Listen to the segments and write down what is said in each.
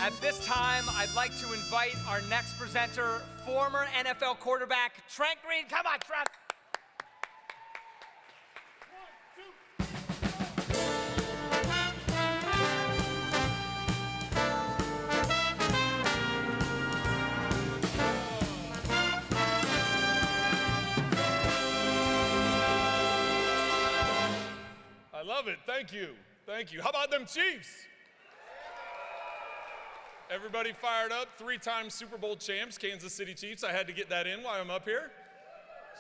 At this time, I'd like to invite our next presenter, former NFL quarterback, Trent Green. Come on, Trent. I love it. Thank you. Thank you. How about them Chiefs? Everybody fired up, 3-time Super Bowl champs, Kansas City Chiefs. I had to get that in while I'm up here.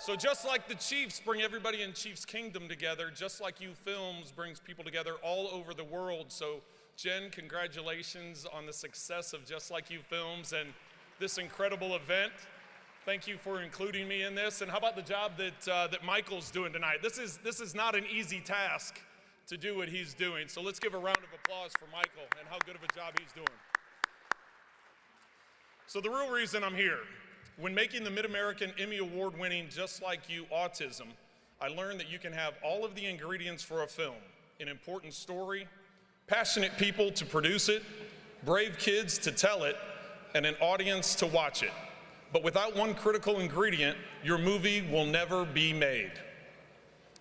So just like the Chiefs bring everybody in Chiefs Kingdom together, just like You Films brings people together all over the world. So Jen, congratulations on the success of Just Like You Films and this incredible event. Thank you for including me in this. And how about the job that Michael's doing tonight? This is not an easy task to do what he's doing. So let's give a round of applause for Michael and how good of a job he's doing. So the real reason I'm here, when making the Mid-American Emmy Award-winning Just Like You Autism, I learned that you can have all of the ingredients for a film: an important story, passionate people to produce it, brave kids to tell it, and an audience to watch it. But without one critical ingredient, your movie will never be made.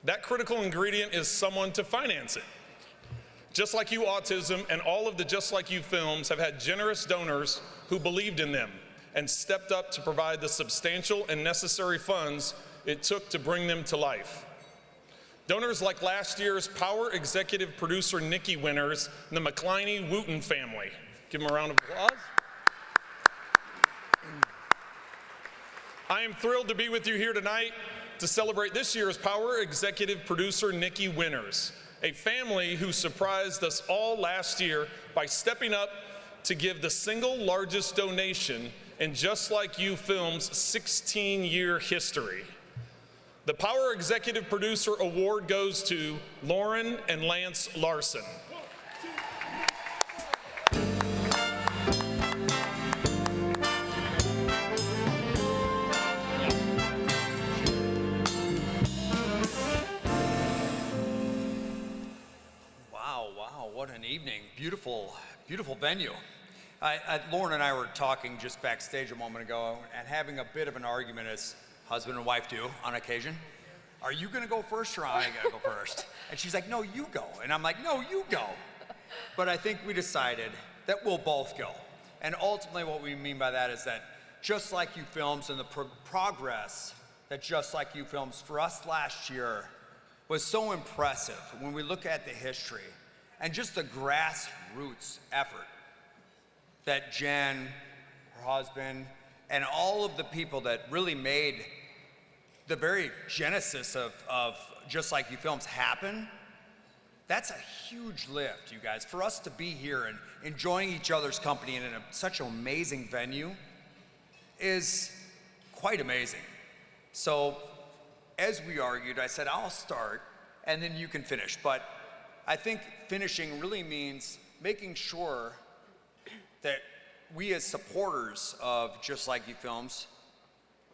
That critical ingredient is someone to finance it. Just Like You Autism and all of the Just Like You films have had generous donors who believed in them and stepped up to provide the substantial and necessary funds it took to bring them to life. Donors like last year's Power Executive Producer Nickis winners, the McCliney-Wooten family. Give them a round of applause. I am thrilled to be with you here tonight to celebrate this year's Power Executive Producer Nickis winners, a family who surprised us all last year by stepping up to give the single largest donation in Just Like You Films' 16-year history. The Power Executive Producer Award goes to Lauren and Lance Larson. Wow, what an evening. Beautiful venue. Lauren and I were talking just backstage a moment ago and having a bit of an argument, as husband and wife do on occasion. Are you gonna go first or am I gonna go first? And she's like, no, you go. And I'm like, no, you go. But I think we decided that we'll both go. And ultimately what we mean by that is that Just Like You Films and the progress that Just Like You Films for us last year was so impressive when we look at the history and just the grassroots effort that Jen, her husband, and all of the people that really made the very genesis of Just Like You Films happen. That's a huge lift, you guys. For us to be here and enjoying each other's company in such an amazing venue is quite amazing. So as we argued, I said, I'll start and then you can finish. But I think finishing really means making sure that we as supporters of Just Like You Films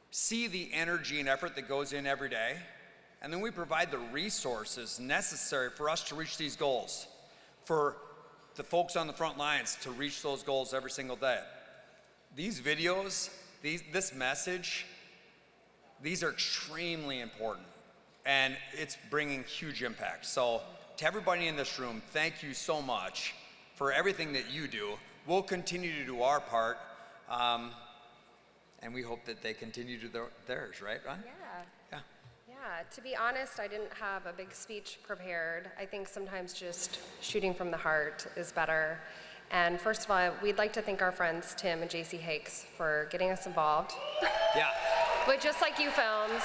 see the energy and effort that goes in every day, and then we provide the resources necessary for us to reach these goals, for the folks on the front lines to reach those goals every single day. These videos, this message, these are extremely important, and it's bringing huge impact. So to everybody in this room, thank you so much for everything that you do. We'll continue to do our part, and we hope that they continue to do theirs, right, Ron? Yeah, to be honest, I didn't have a big speech prepared. I think sometimes just shooting from the heart is better. And first of all, we'd like to thank our friends Tim and JC Hakes for getting us involved. Yeah. But Just Like You Films,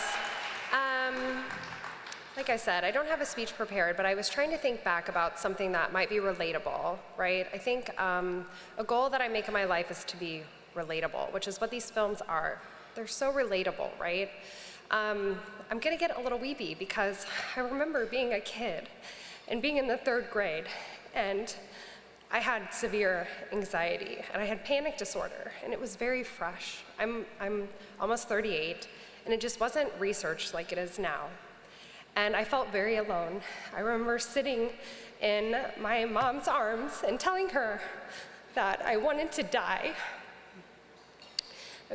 like I said, I don't have a speech prepared, but I was trying to think back about something that might be relatable, right? I think a goal that I make in my life is to be relatable, which is what these films are. They're so relatable, right? I'm gonna get a little weepy because I remember being a kid and being in the 3rd grade, and I had severe anxiety and I had panic disorder, and it was very fresh. I'm almost 38, and it just wasn't researched like it is now. And I felt very alone. I remember sitting in my mom's arms and telling her that I wanted to die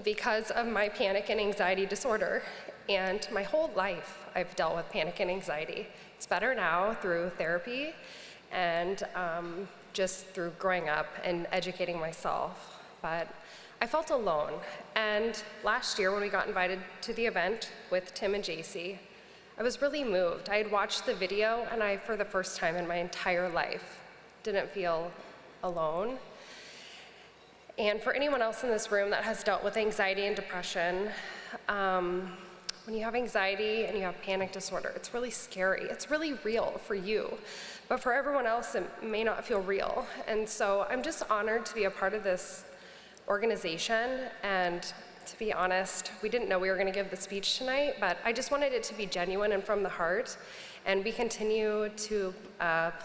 because of my panic and anxiety disorder. And my whole life, I've dealt with panic and anxiety. It's better now through therapy and just through growing up and educating myself. But I felt alone. And last year when we got invited to the event with Tim and JC, I was really moved. I had watched the video and I, for the first time in my entire life, didn't feel alone. And for anyone else in this room that has dealt with anxiety and depression, when you have anxiety and you have panic disorder, it's really scary. It's really real for you. But for everyone else, it may not feel real. And so I'm just honored to be a part of this organization. And to be honest, we didn't know we were going to give the speech tonight, but I just wanted it to be genuine and from the heart. And we continue to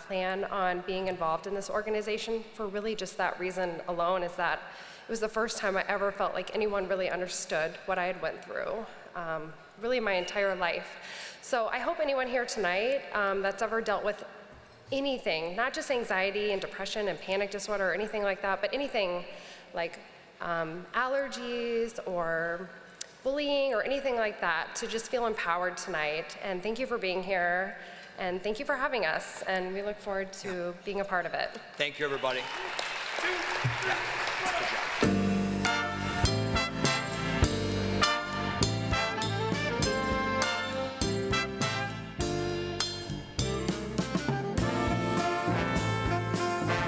plan on being involved in this organization for really just that reason alone, is that it was the first time I ever felt like anyone really understood what I had went through, really my entire life. So I hope anyone here tonight that's ever dealt with anything, not just anxiety and depression and panic disorder or anything like that, but anything like allergies or bullying or anything like that, to just feel empowered tonight. And thank you for being here, and thank you for having us, and we look forward to being a part of it. Thank you, everybody. Yeah.